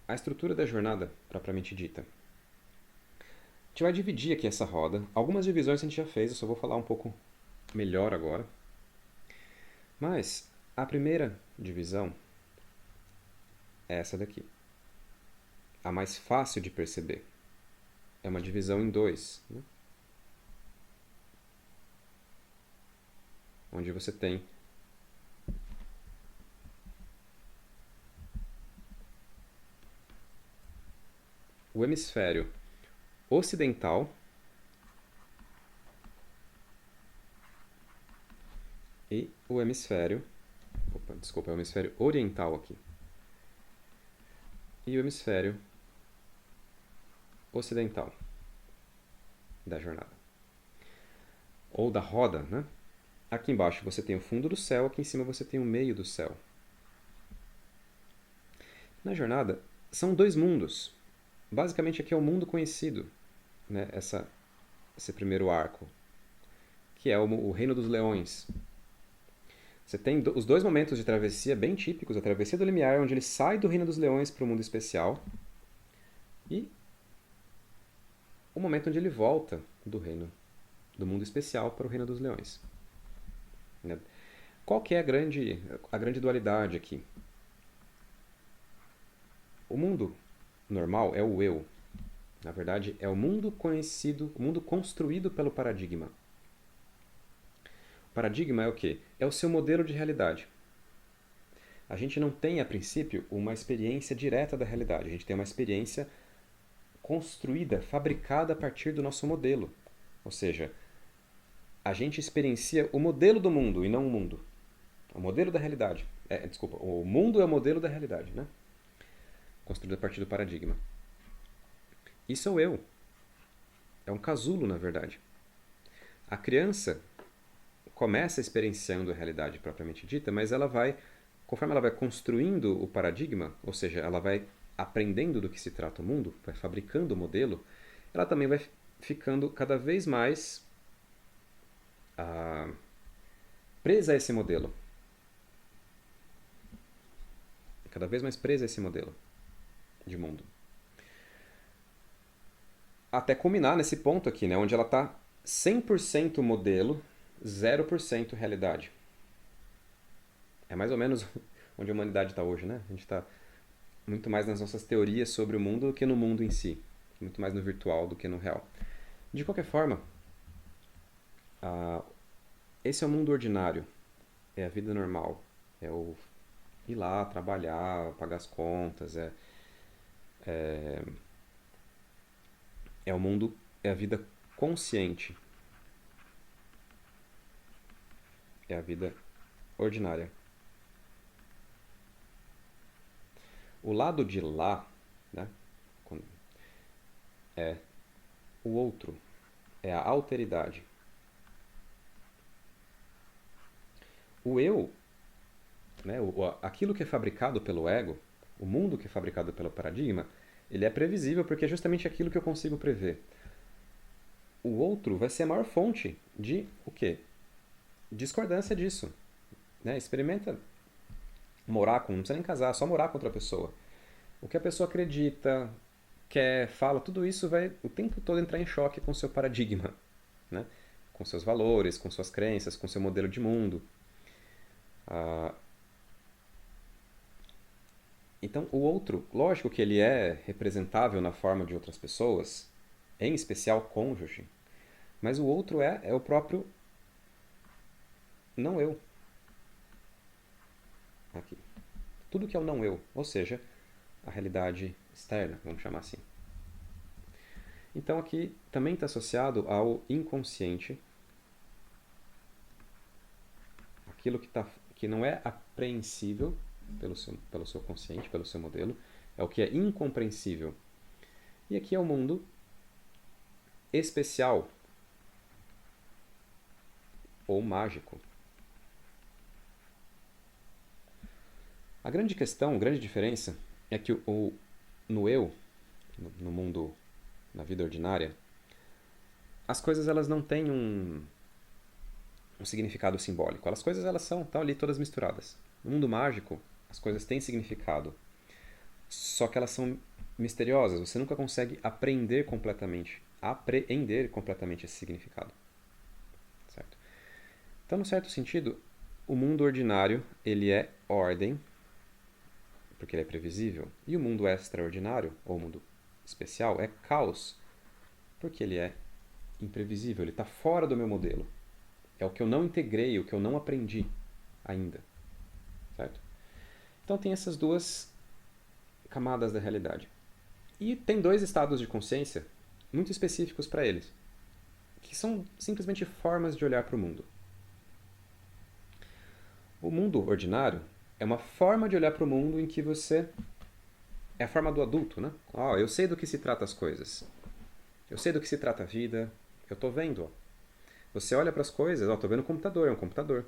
a estrutura da jornada, propriamente dita. A gente vai dividir aqui essa roda. Algumas divisões a gente já fez, eu só vou falar um pouco melhor agora. Mas a primeira divisão é essa daqui. A mais fácil de perceber. É uma divisão em dois, né? Onde você tem o hemisfério ocidental e o hemisfério, é o hemisfério oriental aqui. E o hemisfério ocidental da jornada. Ou da roda, né? Aqui embaixo você tem o fundo do céu, aqui em cima você tem o meio do céu. Na jornada, são dois mundos. Basicamente aqui é o mundo conhecido, né? Esse primeiro arco, que é o Reino dos Leões. Você tem os dois momentos de travessia bem típicos, a travessia do limiar, onde ele sai do Reino dos Leões para o mundo especial, e o momento onde ele volta do mundo especial para o Reino dos Leões. Né? Qual que é a grande dualidade aqui? O mundo normal é o eu. Na verdade, é o mundo conhecido, o mundo construído pelo paradigma. O paradigma é o quê? É o seu modelo de realidade. A gente não tem, a princípio, uma experiência direta da realidade. A gente tem uma experiência construída, fabricada a partir do nosso modelo. Ou seja, a gente experiencia o modelo do mundo e não o mundo. O modelo da realidade. Desculpa, o mundo é o modelo da realidade, né? Construído a partir do paradigma. Isso é o eu. É um casulo, na verdade. A criança começa experienciando a realidade propriamente dita, mas conforme ela vai construindo o paradigma, ou seja, ela vai aprendendo do que se trata o mundo, vai fabricando o modelo, ela também vai ficando cada vez mais presa a esse modelo. Cada vez mais presa a esse modelo de mundo. Até culminar nesse ponto aqui, né, onde ela está 100% modelo, 0% realidade. É mais ou menos onde a humanidade está hoje, né? A gente está muito mais nas nossas teorias sobre o mundo do que no mundo em si. Muito mais no virtual do que no real. De qualquer forma, esse é o mundo ordinário. É a vida normal. É o ir lá, trabalhar, pagar as contas. É o mundo, é a vida consciente. É a vida ordinária. O lado de lá, né, é o outro. É a alteridade. O eu, né, aquilo que é fabricado pelo ego, o mundo que é fabricado pelo paradigma, ele é previsível porque é justamente aquilo que eu consigo prever. O outro vai ser a maior fonte de o quê? Discordância disso. Né? Experimenta morar com, não precisa nem casar, só morar com outra pessoa. O que a pessoa acredita, quer, fala, tudo isso vai o tempo todo entrar em choque com o seu paradigma. Né? Com seus valores, com suas crenças, com seu modelo de mundo. Então, o outro, lógico que ele é representável na forma de outras pessoas, em especial cônjuge, mas o outro é o próprio não eu. Aqui. Tudo que é o não eu, ou seja, a realidade externa, vamos chamar assim. Então aqui também está associado ao inconsciente, aquilo que não é apreensível pelo seu consciente, pelo seu modelo, é o que é incompreensível. E aqui é o mundo especial ou mágico. A grande questão, a grande diferença é que no eu, no mundo, na vida ordinária, as coisas elas não têm um significado simbólico. As coisas elas estão ali todas misturadas. No mundo mágico, as coisas têm significado. só que elas são misteriosas. Você nunca consegue apreender completamente esse significado. Certo? Então, no certo sentido, o mundo ordinário ele é ordem, porque ele é previsível, e o mundo extraordinário, ou mundo especial, é caos, porque ele é imprevisível, ele está fora do meu modelo. É o que eu não integrei, o que eu não aprendi ainda. Certo? Então tem essas duas camadas da realidade. E tem dois estados de consciência muito específicos para eles, que são simplesmente formas de olhar para o mundo. O mundo ordinário é uma forma de olhar para o mundo em que você... É a forma do adulto, né? Eu sei do que se trata as coisas. Eu sei do que se trata a vida. Eu estou vendo. Você olha para as coisas, estou vendo o computador, é um computador.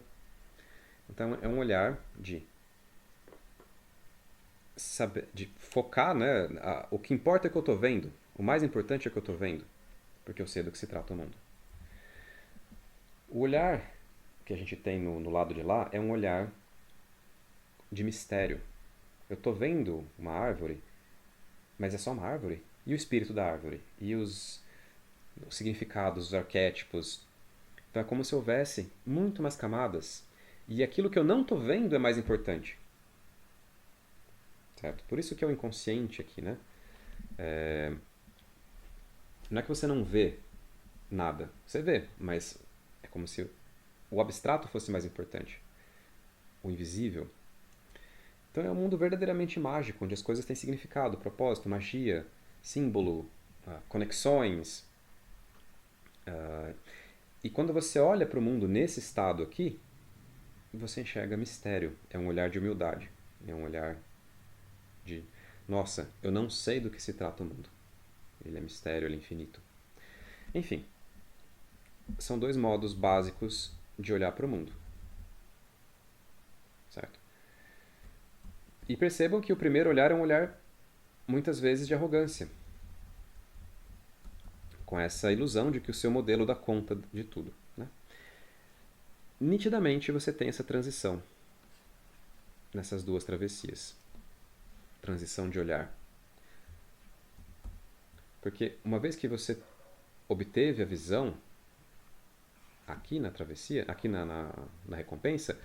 Então é um olhar de saber, de focar, né? O que importa é que eu estou vendo. O mais importante é que eu estou vendo. Porque eu sei do que se trata o mundo. O olhar que a gente tem no lado de lá é um olhar de mistério. Eu estou vendo uma árvore, mas é só uma árvore? E o espírito da árvore? E os significados, os arquétipos? Então é como se houvesse muito mais camadas. E aquilo que eu não estou vendo é mais importante. Certo? Por isso que é o inconsciente aqui, né? Não é que você não vê nada. Você vê, mas é como se o abstrato fosse mais importante. O invisível. Então é um mundo verdadeiramente mágico, onde as coisas têm significado, propósito, magia, símbolo, conexões. E quando você olha para o mundo nesse estado aqui, você enxerga mistério. É um olhar de humildade. É um olhar de, nossa, eu não sei do que se trata o mundo. Ele é mistério, ele é infinito. Enfim, são dois modos básicos de olhar para o mundo. Certo? E percebam que o primeiro olhar é um olhar, muitas vezes, de arrogância. Com essa ilusão de que o seu modelo dá conta de tudo. Né? Nitidamente você tem essa transição nessas duas travessias. Transição de olhar. Porque uma vez que você obteve a visão aqui na travessia, aqui na recompensa,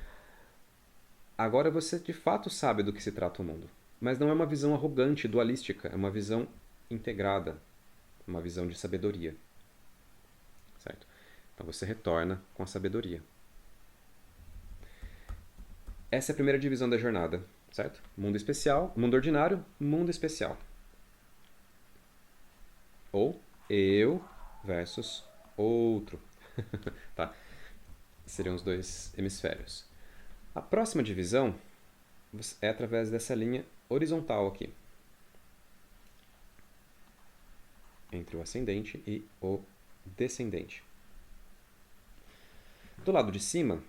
agora você de fato sabe do que se trata o mundo. Mas não é uma visão arrogante, dualística, é uma visão integrada, uma visão de sabedoria. Certo? Então você retorna com a sabedoria. Essa é a primeira divisão da jornada, certo? Mundo especial, mundo ordinário, mundo especial. Ou eu versus outro. Tá? Seriam os dois hemisférios. A próxima divisão é através dessa linha horizontal aqui. Entre o ascendente e o descendente. Do lado de cima,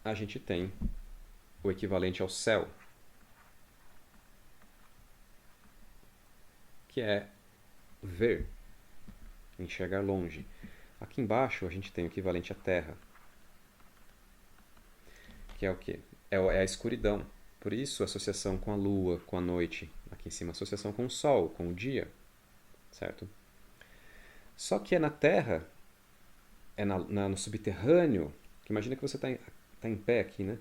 a gente tem o equivalente ao céu, que é ver, enxergar longe. Aqui embaixo a gente tem o equivalente à terra, que é o quê? É a escuridão. Por isso, a associação com a lua, com a noite. Aqui em cima, a associação com o sol, com o dia. Certo? Só que é na terra, é no subterrâneo, que imagina que você está em pé aqui, né?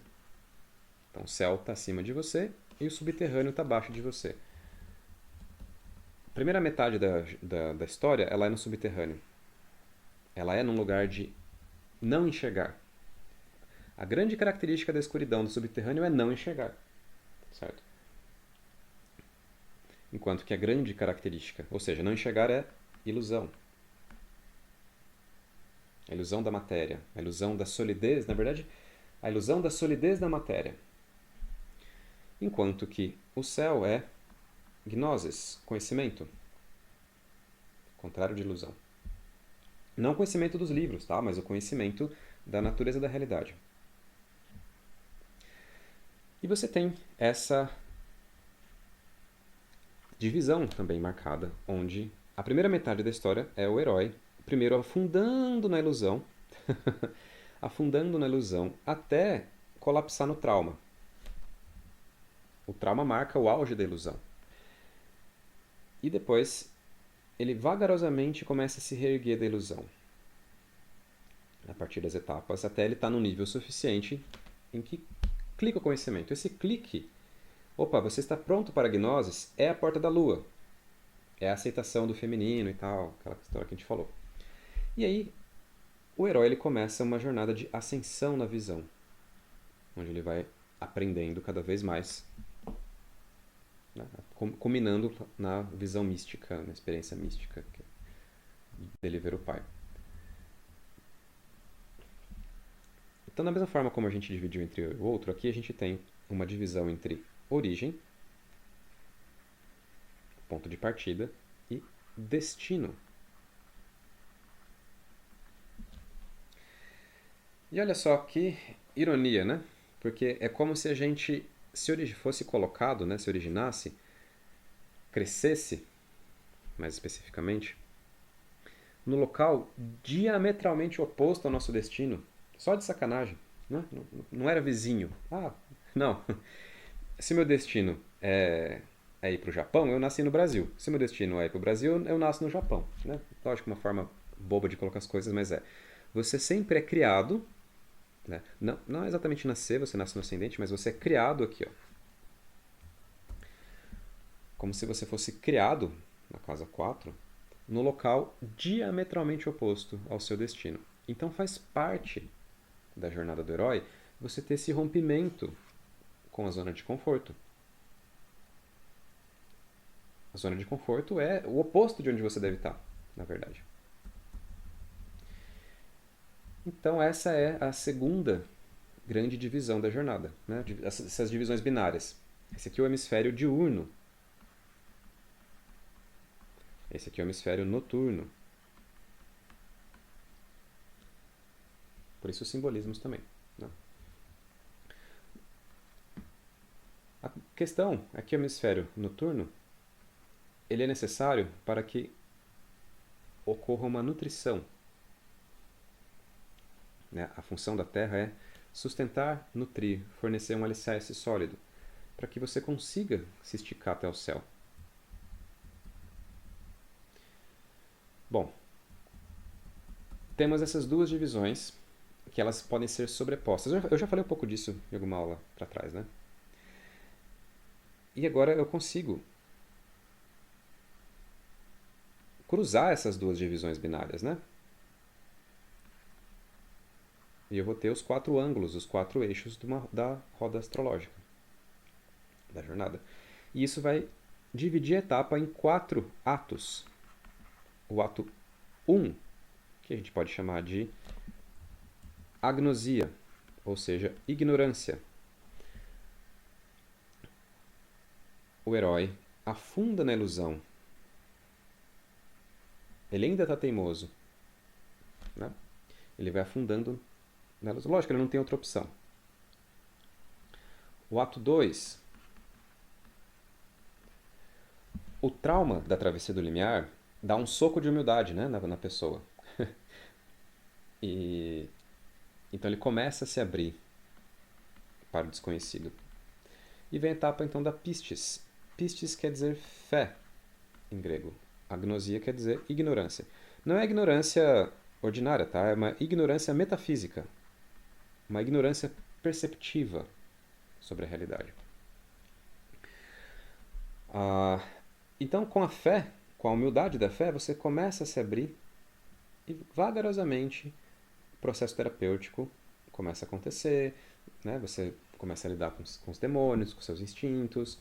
Então o céu está acima de você e o subterrâneo está abaixo de você. A primeira metade da história, ela é no subterrâneo. Ela é num lugar de não enxergar. A grande característica da escuridão do subterrâneo é não enxergar. Certo? Enquanto que a grande característica, ou seja, não enxergar é ilusão. A ilusão da matéria, a ilusão da solidez, na verdade, a ilusão da solidez da matéria. Enquanto que o céu é gnosis, conhecimento. Contrário de ilusão. Não o conhecimento dos livros, tá? Mas o conhecimento da natureza da realidade. E você tem essa divisão também marcada, onde a primeira metade da história é o herói, primeiro afundando na ilusão, afundando na ilusão até colapsar no trauma. O trauma marca o auge da ilusão. E depois, ele vagarosamente começa a se reerguer da ilusão. A partir das etapas, até ele estar num nível suficiente em que clica o conhecimento. Esse clique, opa, você está pronto para a gnoses, é a porta da lua. É a aceitação do feminino e tal, aquela história que a gente falou. E aí, o herói ele começa uma jornada de ascensão na visão, onde ele vai aprendendo cada vez mais, né, culminando na visão mística, na experiência mística dele ver o pai. Então, da mesma forma como a gente dividiu entre o outro, aqui a gente tem uma divisão entre origem, ponto de partida, e destino. E olha só que ironia, né? Porque é como se a gente fosse colocado, né, se originasse, crescesse, mais especificamente, no local diametralmente oposto ao nosso destino. Só de sacanagem. Né? Não era vizinho. Ah, não. Se meu destino é ir para o Japão, eu nasci no Brasil. Se meu destino é ir para o Brasil, eu nasço no Japão. Né? Lógico, uma forma boba de colocar as coisas, mas é. Você sempre é criado, né? Não exatamente nascer, você nasce no ascendente, mas você é criado aqui, ó. Como se você fosse criado, na casa 4, no local diametralmente oposto ao seu destino. Então faz parte da jornada do herói você ter esse rompimento com a zona de conforto. A zona de conforto é o oposto de onde você deve estar, na verdade. Então essa é a segunda grande divisão da jornada, né? Essas divisões binárias. Esse aqui é o hemisfério diurno. Esse aqui é o hemisfério noturno. Por isso os simbolismos também. Né? A questão é que o hemisfério noturno ele é necessário para que ocorra uma nutrição. Né? A função da Terra é sustentar, nutrir, fornecer um alicerce sólido para que você consiga se esticar até o céu. Bom, temos essas duas divisões que elas podem ser sobrepostas. Eu já falei um pouco disso em alguma aula para trás, né? E agora eu consigo cruzar essas duas divisões binárias, né? E eu vou ter os 4 ângulos, os 4 eixos da roda astrológica, da jornada. E isso vai dividir a etapa em 4 atos. O ato 1, que a gente pode chamar de agnosia, ou seja, ignorância. O herói afunda na ilusão. Ele ainda está teimoso. Né? Ele vai afundando na ilusão. Lógico, ele não tem outra opção. O ato 2. O trauma da travessia do limiar dá um soco de humildade, né, na pessoa. Então ele começa a se abrir para o desconhecido. E vem a etapa então da pistis. Pistis quer dizer fé em grego. Agnosia quer dizer ignorância. Não é ignorância ordinária, tá? É uma ignorância metafísica. Uma ignorância perceptiva sobre a realidade. Então, com a fé, com a humildade da fé, você começa a se abrir e vagarosamente o processo terapêutico começa a acontecer, né? Você começa a lidar com os demônios, com seus instintos,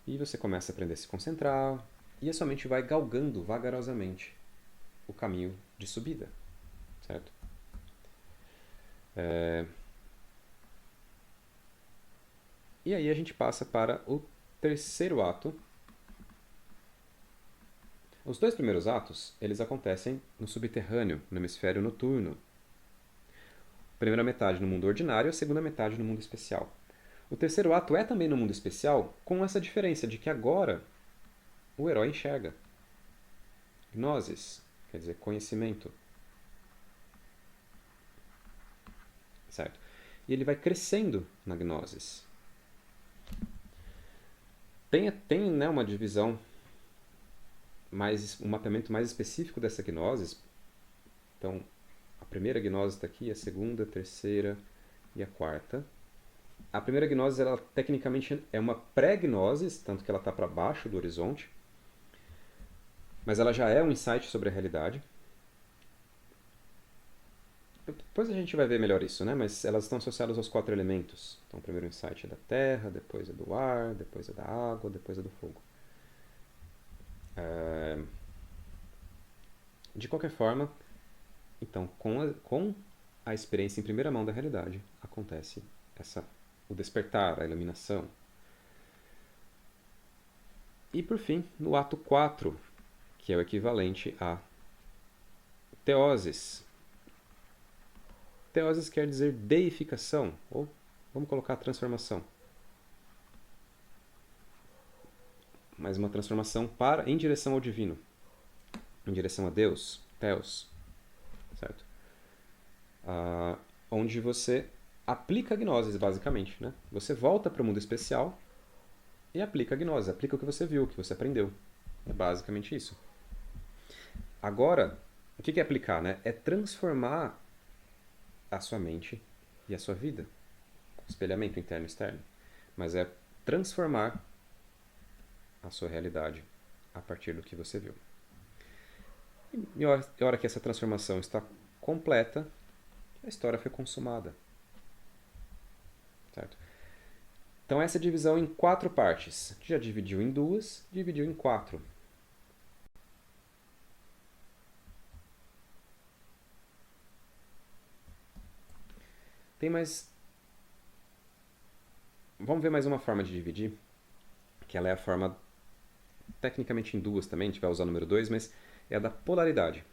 e você começa a aprender a se concentrar, e a sua mente vai galgando vagarosamente o caminho de subida, certo? E aí a gente passa para o terceiro ato. Os 2 primeiros atos, eles acontecem no subterrâneo, no hemisfério noturno. Primeira metade no mundo ordinário, a segunda metade no mundo especial. O terceiro ato é também no mundo especial, com essa diferença de que agora o herói enxerga. Gnosis, quer dizer conhecimento. Certo? E ele vai crescendo na gnosis. Tem, né, uma divisão, um mapeamento mais específico dessa gnose. Então, a primeira gnose está aqui, a segunda, a terceira e a quarta. A primeira gnose, ela tecnicamente é uma pré-gnose, tanto que ela está para baixo do horizonte, mas ela já é um insight sobre a realidade. Depois a gente vai ver melhor isso, né? Mas elas estão associadas aos 4 elementos. Então, o primeiro insight é da terra, depois é do ar, depois é da água, depois é do fogo. De qualquer forma, então, com a experiência em primeira mão da realidade, acontece o despertar, a iluminação. E, por fim, no ato 4, que é o equivalente a teoses. Teoses quer dizer deificação, ou vamos colocar transformação. Mas uma transformação em direção ao divino, em direção a Deus, Theos, certo? Onde você aplica a gnose, basicamente, né? Você volta para o mundo especial e aplica a gnose, aplica o que você viu, o que você aprendeu. É basicamente isso. Agora, o que é aplicar, né? É transformar a sua mente e a sua vida. Espelhamento interno e externo. Mas é transformar a sua realidade a partir do que você viu. E a hora que essa transformação está completa, a história foi consumada. Certo? Então essa divisão em 4 partes. Já dividiu em 2, dividiu em 4. Tem mais... Vamos ver mais uma forma de dividir, que ela é a forma tecnicamente em 2 também, a gente vai usar o número 2, mas é a da polaridade.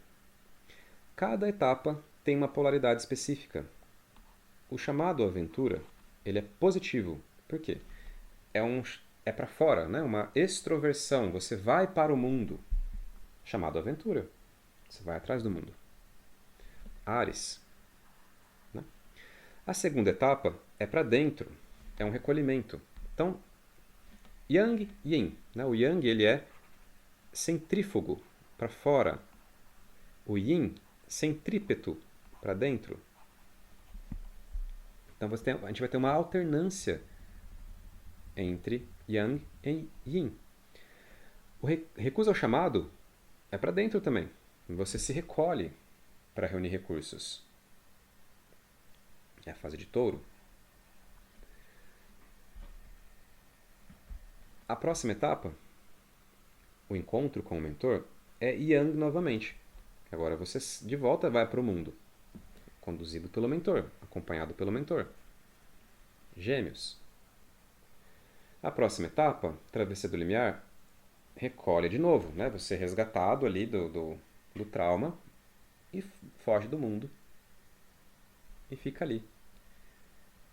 Cada etapa tem uma polaridade específica. O chamado aventura, ele é positivo. Por quê? É para fora, né? Uma extroversão. Você vai para o mundo. Chamado aventura. Você vai atrás do mundo. Ares. Né? A segunda etapa é para dentro. É um recolhimento. Então, Yang, Yin. Né? O Yang ele é centrífugo, para fora. O Yin, centrípeto, para dentro. Então a gente vai ter uma alternância entre Yang e Yin. O recusa ao chamado é para dentro também. Você se recolhe para reunir recursos. É a fase de touro. A próxima etapa, o encontro com o mentor, é Yang novamente. Agora você de volta vai para o mundo, conduzido pelo mentor, acompanhado pelo mentor. Gêmeos. A próxima etapa, travessia do limiar, recolhe de novo, né? Você é resgatado ali do trauma e foge do mundo e fica ali,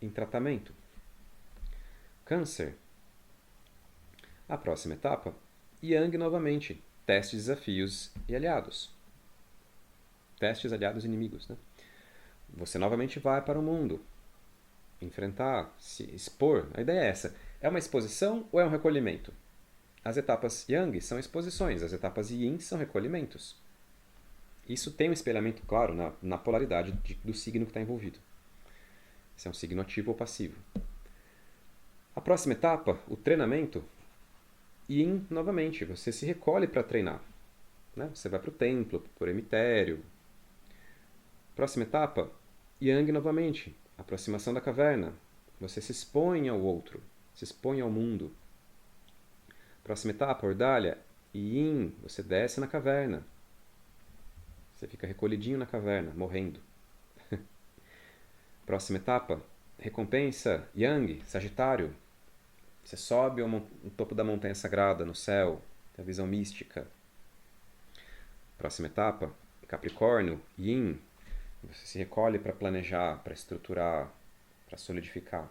em tratamento. Câncer. A próxima etapa, Yang novamente, testes, desafios e aliados. Testes, aliados e inimigos, né? Você novamente vai para o mundo, enfrentar, se expor. A ideia é essa. É uma exposição ou é um recolhimento? As etapas Yang são exposições, as etapas Yin são recolhimentos. Isso tem um espelhamento claro na polaridade do signo que está envolvido. Se é um signo ativo ou passivo. A próxima etapa, o treinamento, Yin novamente, você se recolhe para treinar. Né? Você vai para o templo, para o cemitério. Próxima etapa, Yang novamente, aproximação da caverna. Você se expõe ao outro, se expõe ao mundo. Próxima etapa, Ordália, Yin, você desce na caverna. Você fica recolhidinho na caverna, morrendo. Próxima etapa, recompensa, Yang, Sagitário. Você sobe no topo da montanha sagrada, no céu, tem a visão mística. Próxima etapa, Capricórnio, Yin. Você se recolhe para planejar, para estruturar, para solidificar.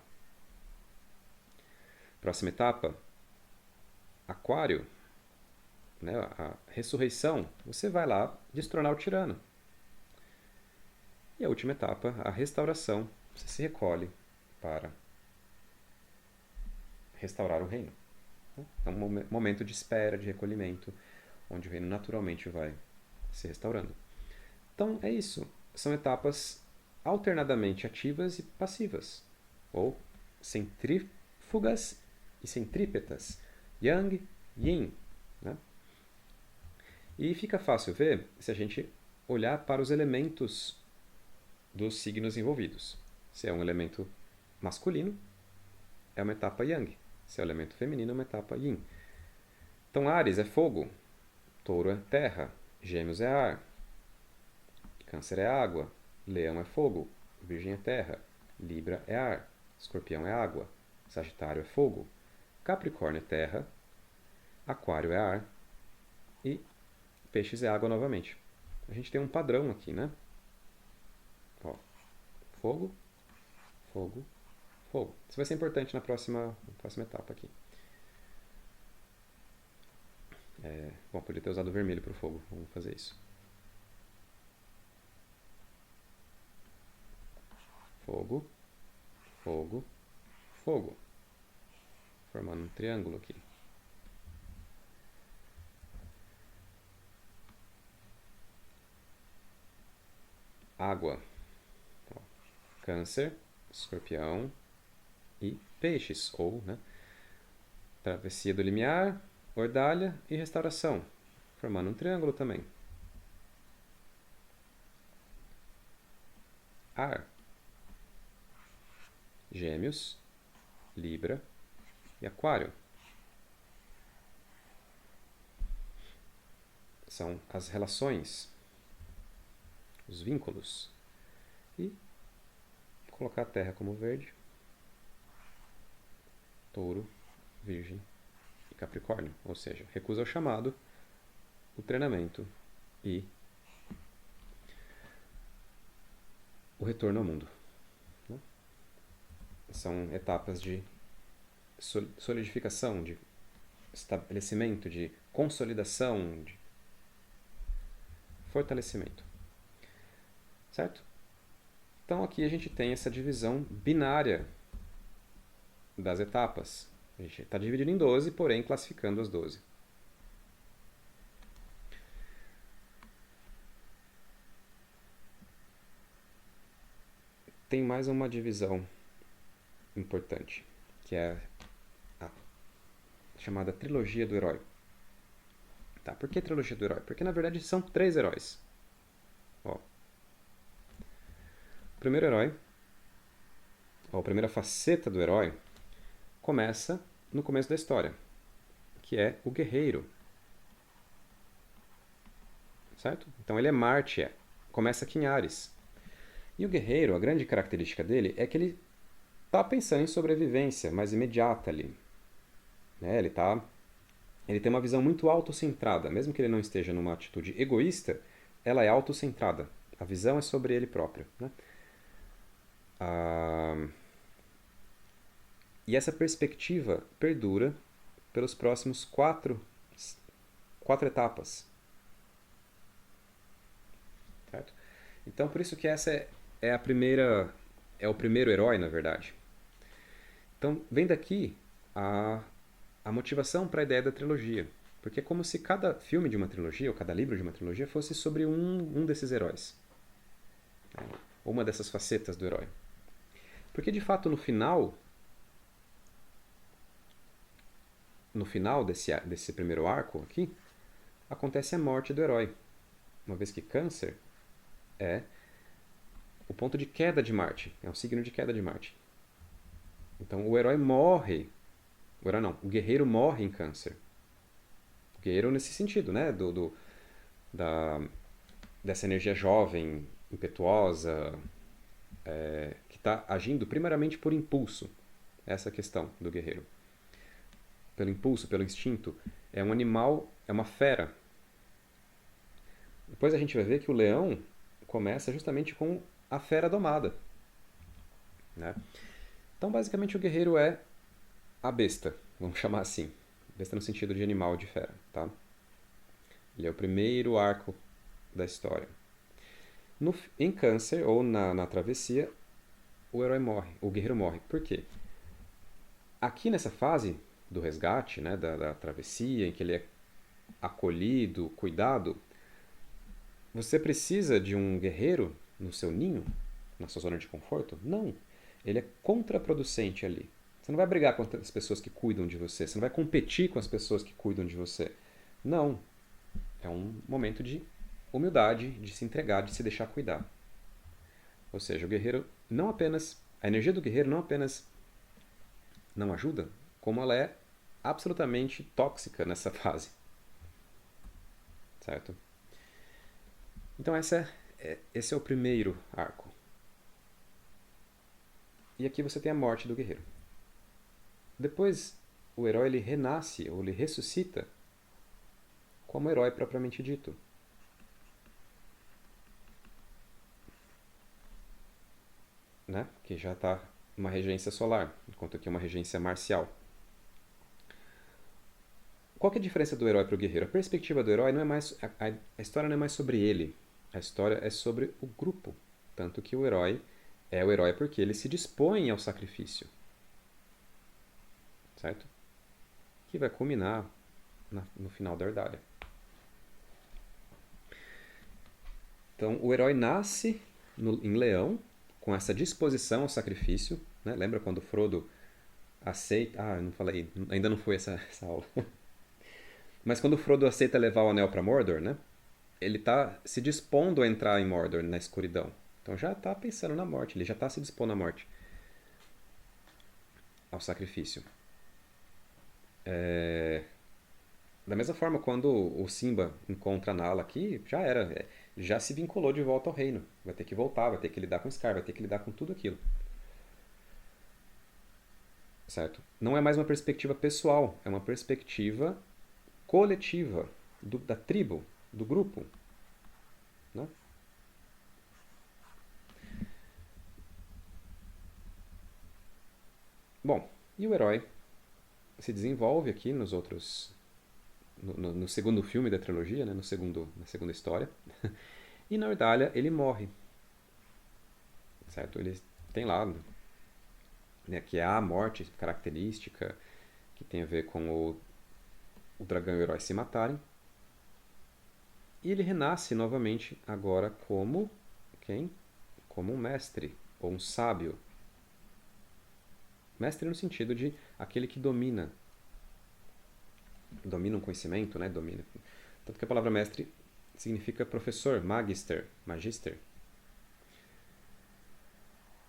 Próxima etapa, Aquário, né, a ressurreição. Você vai lá destronar o tirano. E a última etapa, a restauração. Você se recolhe para restaurar o reino. Né? É um momento de espera, de recolhimento, onde o reino naturalmente vai se restaurando. Então é isso. São etapas alternadamente ativas e passivas, ou centrífugas e centrípetas, Yang, Yin. Né? E fica fácil ver se a gente olhar para os elementos dos signos envolvidos. Se é um elemento masculino, é uma etapa Yang. Se é um elemento feminino, é uma etapa Yin. Então Áries é fogo, Touro é terra, Gêmeos é ar, Câncer é água, Leão é fogo, Virgem é terra, Libra é ar, Escorpião é água, Sagitário é fogo, Capricórnio é terra, Aquário é ar e Peixes é água novamente. A gente tem um padrão aqui, né? Ó, fogo, fogo, fogo. Isso vai ser importante na próxima etapa aqui. Bom, podia ter usado o vermelho para o fogo. Vamos fazer isso. Fogo, fogo, fogo. Formando um triângulo aqui. Água. Ó, Câncer, Escorpião e Peixes, ou, né? Travessia do limiar, Ordalha e Restauração, formando um triângulo também. Ar. Gêmeos, Libra e Aquário. São as relações, os vínculos. E vou colocar a Terra como verde. Touro, Virgem e Capricórnio. Ou seja, recusa ao chamado, o treinamento e o retorno ao mundo. São etapas de solidificação, de estabelecimento, de consolidação, de fortalecimento. Certo? Então aqui a gente tem essa divisão binária das etapas. A gente está dividindo em 12, porém classificando as 12. Tem mais uma divisão importante, que é a chamada trilogia do herói. Tá, por que trilogia do herói? Porque na verdade são 3 heróis. Ó. O primeiro herói, a primeira faceta do herói, começa no começo da história, que é o guerreiro. Certo? Então ele é Marte, começa aqui em Áries. E o guerreiro, a grande característica dele é que ele está pensando em sobrevivência mais imediata ali. Né? Ele tem uma visão muito autocentrada. Mesmo que ele não esteja numa atitude egoísta, ela é autocentrada. A visão é sobre ele próprio. Né? E essa perspectiva perdura pelos próximos quatro etapas. Certo? Então, por isso que essa é o primeiro herói, na verdade. Então, vem daqui a motivação para a ideia da trilogia. Porque é como se cada filme de uma trilogia, ou cada livro de uma trilogia, fosse sobre um desses heróis. Ou uma dessas facetas do herói. Porque, de fato, no final desse primeiro arco aqui, acontece a morte do herói. Uma vez que Câncer é o ponto de queda de Marte. É um signo de queda de Marte. Então o herói morre. O guerreiro morre em Câncer. O guerreiro nesse sentido, né? Dessa energia jovem, impetuosa, que está agindo primariamente por impulso. Essa é a questão do guerreiro. Pelo impulso, pelo instinto. É um animal, é uma fera. Depois a gente vai ver que o leão começa justamente com a fera domada. Né? Então, basicamente, o guerreiro é a besta, vamos chamar assim. Besta no sentido de animal, de fera. Tá? Ele é o primeiro arco da história. Em Câncer, ou na travessia, o herói morre, o guerreiro morre. Por quê? Aqui nessa fase, do resgate, né, da travessia, em que ele é acolhido, cuidado, você precisa de um guerreiro no seu ninho, na sua zona de conforto? Não. Ele é contraproducente ali. Você não vai brigar com as pessoas que cuidam de você, você não vai competir com as pessoas que cuidam de você. Não. É um momento de humildade, de se entregar, de se deixar cuidar. Ou seja, o guerreiro não apenas. A energia do guerreiro não apenas não ajuda, como ela é absolutamente tóxica nessa fase. Certo? Então esse é o primeiro arco. E aqui você tem a morte do guerreiro. Depois, o herói ele renasce, ou ele ressuscita, como herói propriamente dito. Né? Que já está uma regência solar, enquanto aqui é uma regência marcial. Qual que é a diferença do herói para o guerreiro? A perspectiva do herói não é mais. A história não é mais sobre ele. A história é sobre o grupo. Tanto que o herói é o herói porque ele se dispõe ao sacrifício. Certo? Que vai culminar no final da Ardália. Então, o herói nasce em Leão, com essa disposição ao sacrifício. Né? Lembra quando Frodo aceita. Ah, eu não falei, ainda não foi essa aula. Mas quando Frodo aceita levar o anel para Mordor, né? Ele está se dispondo a entrar em Mordor, na escuridão. Então já está pensando na morte, ele já está se dispondo à morte, ao sacrifício. Da mesma forma, quando o Simba encontra a Nala aqui, já era. Já se vinculou de volta ao reino. Vai ter que voltar, vai ter que lidar com Scar, vai ter que lidar com tudo aquilo. Certo? Não é mais uma perspectiva pessoal, é uma perspectiva coletiva, da tribo, do grupo. Né? Bom, e o herói se desenvolve aqui nos outros. No segundo filme da trilogia, né? Na segunda história. E na Ardália ele morre. Certo? Ele tem lá, né, que é a morte característica, que tem a ver com o dragão e o herói se matarem. E ele renasce novamente agora como quem? Como um mestre, ou um sábio. Mestre no sentido de aquele que domina. Domina um conhecimento, né? Domina. Tanto que a palavra mestre significa professor, magister.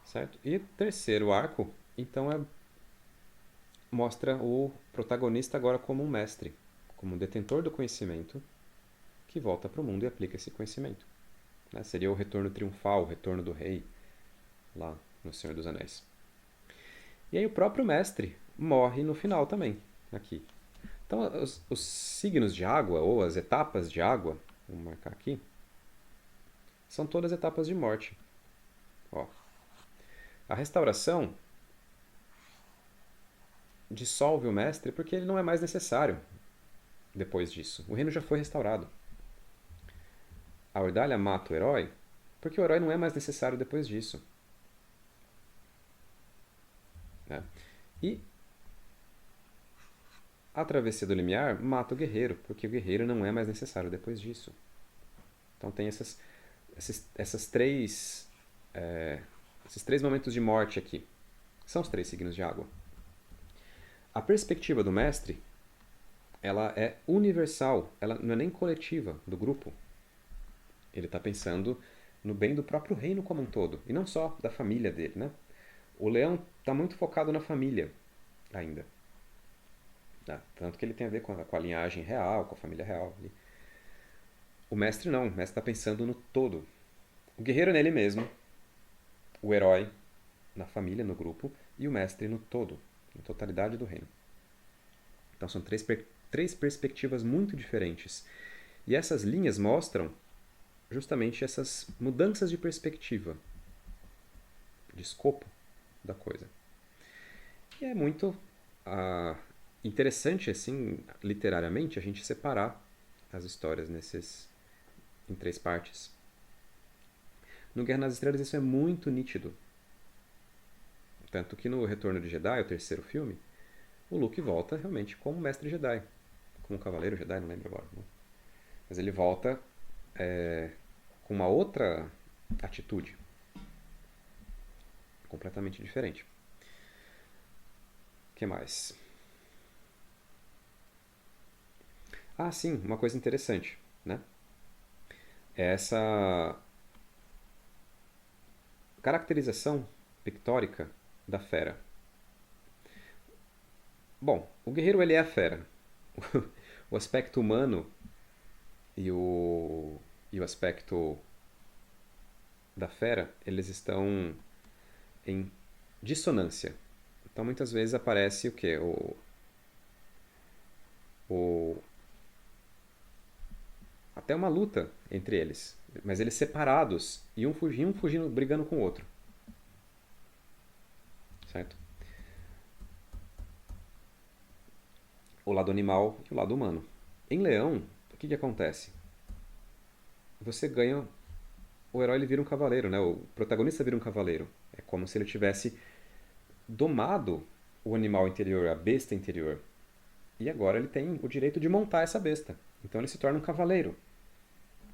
Certo? E o terceiro arco, então, mostra o protagonista agora como um mestre, como um detentor do conhecimento, que volta para o mundo e aplica esse conhecimento. Né? Seria o retorno triunfal, o retorno do rei, lá no Senhor dos Anéis. E aí o próprio mestre morre no final também, aqui. Então os signos de água, ou as etapas de água, vamos marcar aqui, são todas etapas de morte. Ó. A restauração dissolve o mestre porque ele não é mais necessário depois disso. O reino já foi restaurado. A Ordália mata o herói porque o herói não é mais necessário depois disso. Né? E a travessia do limiar mata o guerreiro, porque o guerreiro não é mais necessário depois disso. Então tem esses três momentos de morte aqui. São os três signos de água. A perspectiva do mestre, ela é universal, ela não é nem coletiva, do grupo. Ele está pensando no bem do próprio reino como um todo, e não só da família dele, né? O leão está muito focado na família ainda. Tanto que ele tem a ver com a linhagem real, com a família real. O mestre não, o mestre está pensando no todo. O guerreiro nele mesmo, o herói na família, no grupo, e o mestre no todo, na totalidade do reino. Então são três perspectivas muito diferentes. E essas linhas mostram justamente essas mudanças de perspectiva, de escopo da coisa. E é muito interessante, assim, literariamente, a gente separar as histórias em três partes. No Guerra nas Estrelas isso é muito nítido. Tanto que no Retorno de Jedi, o terceiro filme, o Luke volta realmente como mestre Jedi, como cavaleiro Jedi, não lembro agora. Né? Mas ele volta com uma outra atitude, completamente diferente. O que mais? Ah, sim, uma coisa interessante, né? É essa caracterização pictórica da fera. Bom, o guerreiro ele é a fera. O aspecto humano e o aspecto da fera, eles estão em dissonância. Então muitas vezes aparece o quê? O, até uma luta entre eles, mas eles separados e um fugindo, brigando com o outro, certo? O lado animal e o lado humano. Em Leão, o que acontece? Você ganha, o herói ele vira um cavaleiro, né? O protagonista vira um cavaleiro. É como se ele tivesse domado o animal interior, a besta interior. E agora ele tem o direito de montar essa besta. Então ele se torna um cavaleiro,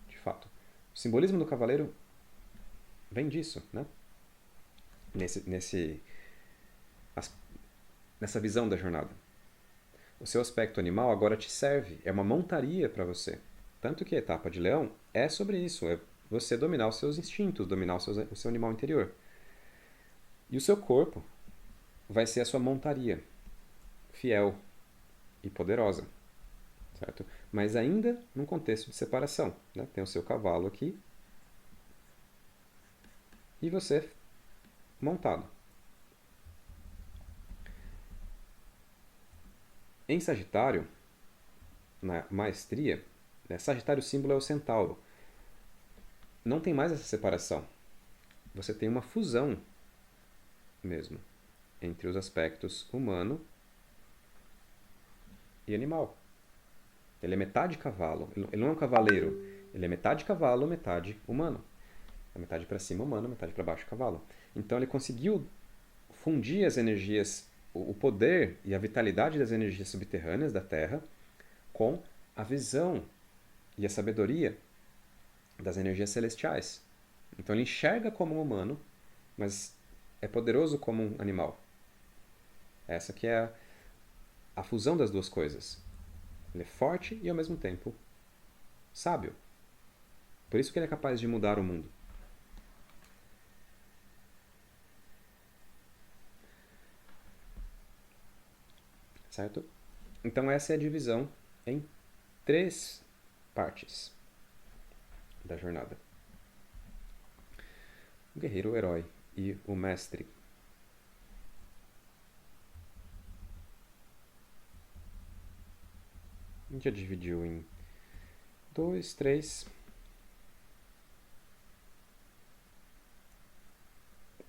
de fato. O simbolismo do cavaleiro vem disso, né? Nesse, nessa visão da jornada. O seu aspecto animal agora te serve, é uma montaria para você. Tanto que a etapa de leão é sobre isso, é você dominar os seus instintos, dominar o seu animal interior. E o seu corpo vai ser a sua montaria, fiel e poderosa, certo? Mas ainda num contexto de separação, né? Tem o seu cavalo aqui e você montado. Em Sagitário, na maestria, né? Sagitário símbolo é o centauro. Não tem mais essa separação. Você tem uma fusão mesmo entre os aspectos humano e animal. Ele é metade cavalo. Ele não é um cavaleiro. Ele é metade cavalo, metade humano. É metade para cima humano, metade para baixo cavalo. Então ele conseguiu fundir as energias, o poder e a vitalidade das energias subterrâneas da Terra com a visão e a sabedoria das energias celestiais. Então ele enxerga como um humano, mas é poderoso como um animal. Essa que é a fusão das duas coisas. Ele é forte e ao mesmo tempo sábio. Por isso que ele é capaz de mudar o mundo. Certo? Então essa é a divisão em 3 partes da jornada. O guerreiro, o herói e o mestre. A gente já dividiu em 2, 3,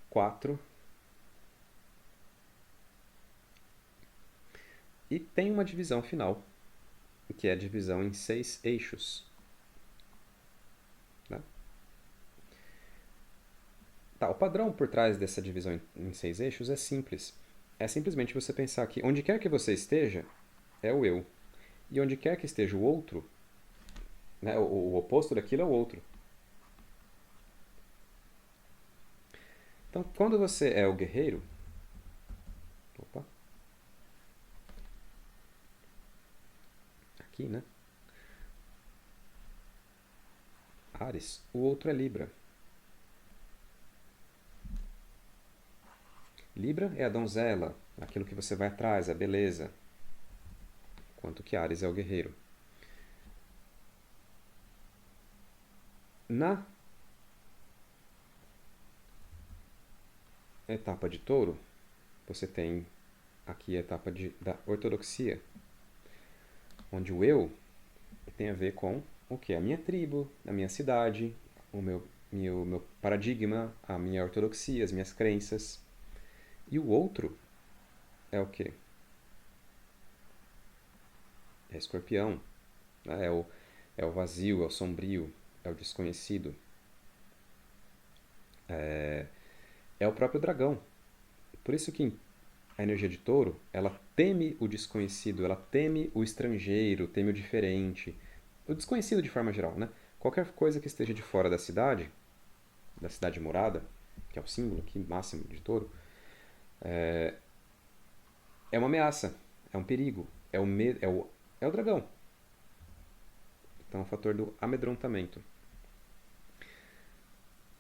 4. E tem uma divisão final, que é a divisão em 6 eixos. Né? Tá, o padrão por trás dessa divisão em 6 eixos é simples. É simplesmente você pensar que onde quer que você esteja, é o eu. E onde quer que esteja o outro, né, o oposto daquilo é o outro. Então, quando você é o guerreiro, opa, aqui, né? Áries, o outro é Libra. Libra é a donzela, aquilo que você vai atrás, a beleza. Enquanto que Áries é o guerreiro. Na etapa de touro, você tem aqui a etapa da ortodoxia, onde o eu tem a ver com o que? A minha tribo, a minha cidade, o meu paradigma, a minha ortodoxia, as minhas crenças. E o outro é o que? É escorpião, né? É o vazio, é o sombrio, é o desconhecido. É o próprio dragão. Por isso que a energia de touro, ela teme o desconhecido, ela teme o estrangeiro, teme o diferente. O desconhecido de forma geral, né? Qualquer coisa que esteja de fora da cidade morada, que é o símbolo aqui máximo de touro, é uma ameaça, é um perigo, é o dragão. Então é o fator do amedrontamento.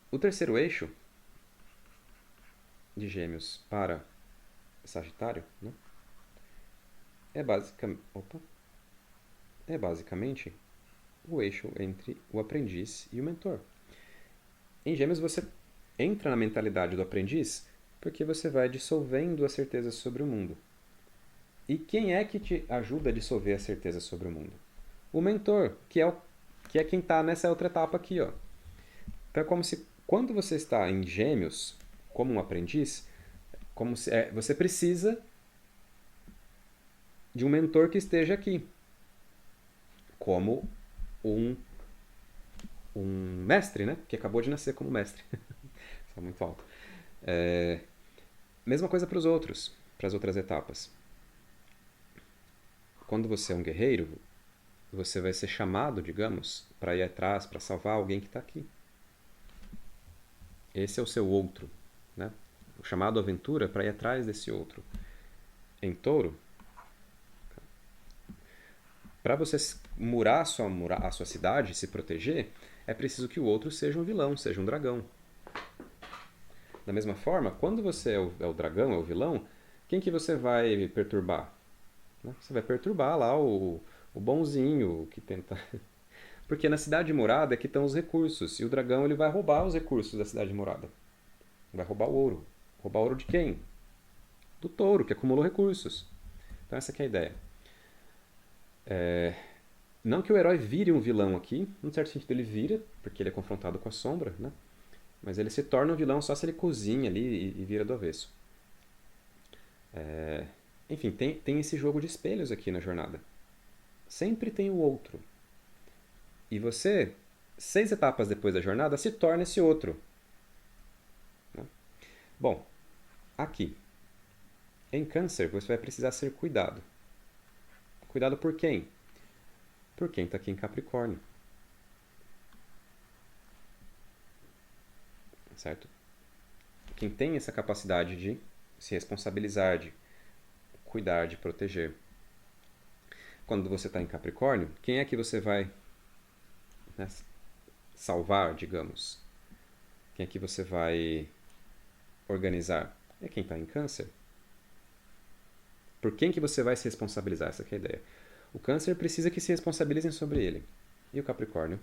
O terceiro eixo de Gêmeos para Sagitário, né, é, é basicamente o eixo entre o aprendiz e o mentor. Em Gêmeos você entra na mentalidade do aprendiz porque você vai dissolvendo a certeza sobre o mundo. E quem é que te ajuda a dissolver a certeza sobre o mundo? O mentor, que é quem está nessa outra etapa aqui. Ó. Então é como se, quando você está em Gêmeos, como um aprendiz, você precisa de um mentor que esteja aqui, como um, um mestre, né? Que acabou de nascer como mestre. Isso é muito alto. Mesma coisa para os outros, para as outras etapas. Quando você é um guerreiro, você vai ser chamado, digamos, para ir atrás, para salvar alguém que está aqui. Esse é o seu outro, né? O chamado aventura para ir atrás desse outro. Em Touro, para você murar a sua cidade, se proteger, é preciso que o outro seja um vilão, seja um dragão. Da mesma forma, quando você é o dragão, é o vilão, quem que você vai perturbar? Você vai perturbar lá o bonzinho que tenta... Porque na cidade morada é que estão os recursos, e o dragão ele vai roubar os recursos da cidade morada. Vai roubar o ouro. Roubar o ouro de quem? Do touro, que acumulou recursos. Então essa que é a ideia. Não que o herói vire um vilão aqui, num certo sentido ele vira, porque ele é confrontado com a sombra, né? Mas ele se torna um vilão só se ele cozinha ali e vira do avesso. Enfim, tem esse jogo de espelhos aqui na jornada. Sempre tem o outro. E você, 6 etapas depois da jornada, se torna esse outro. Né? Bom, aqui. Em Câncer, você vai precisar ser cuidado. Cuidado por quem? Por quem está aqui em Capricórnio. Certo? Quem tem essa capacidade de se responsabilizar, de cuidar, de proteger. Quando você está em Capricórnio, quem é que você vai, né, salvar, digamos? Quem é que você vai organizar? É quem está em Câncer. Por quem que você vai se responsabilizar? Essa é a ideia. O Câncer precisa que se responsabilizem sobre ele. E o Capricórnio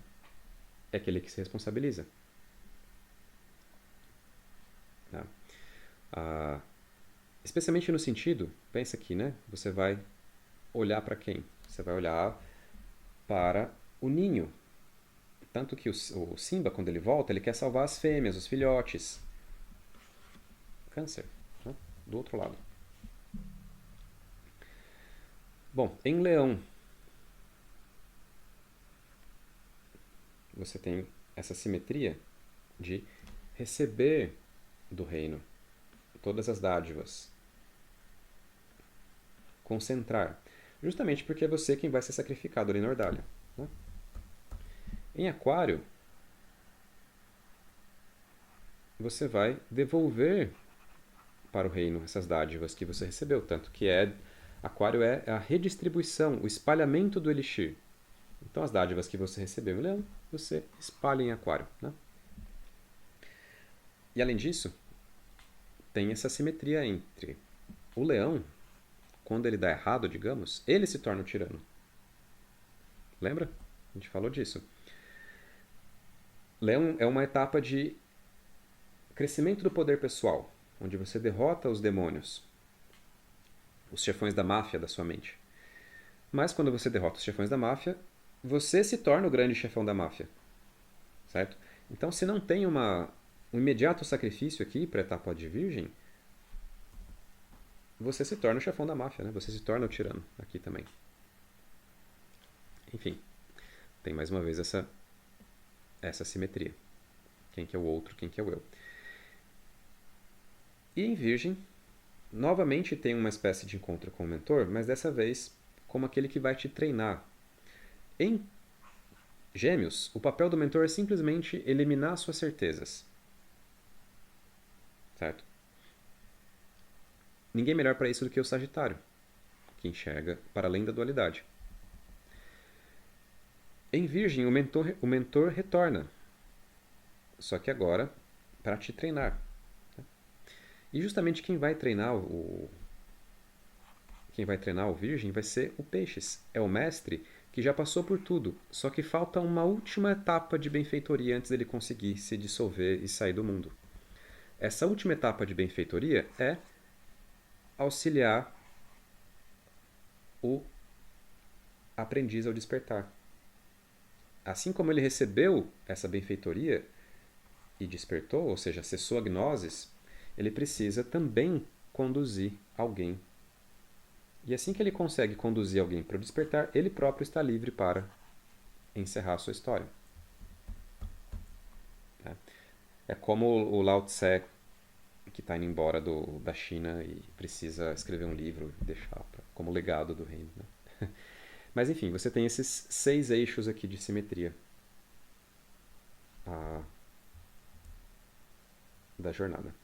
é aquele que se responsabiliza. Tá? Especialmente no sentido, pensa aqui, né? Você vai olhar para quem? Você vai olhar para o ninho. Tanto que o Simba, quando ele volta, ele quer salvar as fêmeas, os filhotes. Câncer, né? Do outro lado. Bom, em Leão, você tem essa simetria de receber do reino todas as dádivas. Concentrar. Justamente porque é você quem vai ser sacrificado ali na Ordalha. Né? Em Aquário, você vai devolver para o reino essas dádivas que você recebeu. Tanto que Aquário é a redistribuição, o espalhamento do elixir. Então as dádivas que você recebeu em Leão, você espalha em Aquário. Né? E além disso, tem essa simetria entre o Leão, quando ele dá errado, digamos, ele se torna o tirano. Lembra? A gente falou disso. Leão é uma etapa de crescimento do poder pessoal, onde você derrota os demônios, os chefões da máfia da sua mente. Mas quando você derrota os chefões da máfia, você se torna o grande chefão da máfia. Certo? Então, se não tem um imediato sacrifício aqui para a etapa de virgem, você se torna o chefão da máfia, né? Você se torna o tirano aqui também. Enfim, tem mais uma vez essa simetria. Quem que é o outro, quem que é o eu. E em virgem, novamente tem uma espécie de encontro com o mentor, mas dessa vez como aquele que vai te treinar. Em Gêmeos, o papel do mentor é simplesmente eliminar suas certezas. Certo? Ninguém melhor para isso do que o Sagitário, que enxerga para além da dualidade. Em Virgem, o mentor retorna, só que agora para te treinar. E justamente quem vai treinar o Virgem vai ser o Peixes. É o mestre que já passou por tudo, só que falta uma última etapa de benfeitoria antes dele conseguir se dissolver e sair do mundo. Essa última etapa de benfeitoria é auxiliar o aprendiz ao despertar. Assim como ele recebeu essa benfeitoria e despertou, ou seja, acessou a gnosis, ele precisa também conduzir alguém. E assim que ele consegue conduzir alguém para o despertar, ele próprio está livre para encerrar a sua história. É como o Lao Tse, que está indo embora da China e precisa escrever um livro e deixar como legado do reino. Né? Mas enfim, você tem esses 6 eixos aqui de simetria da jornada.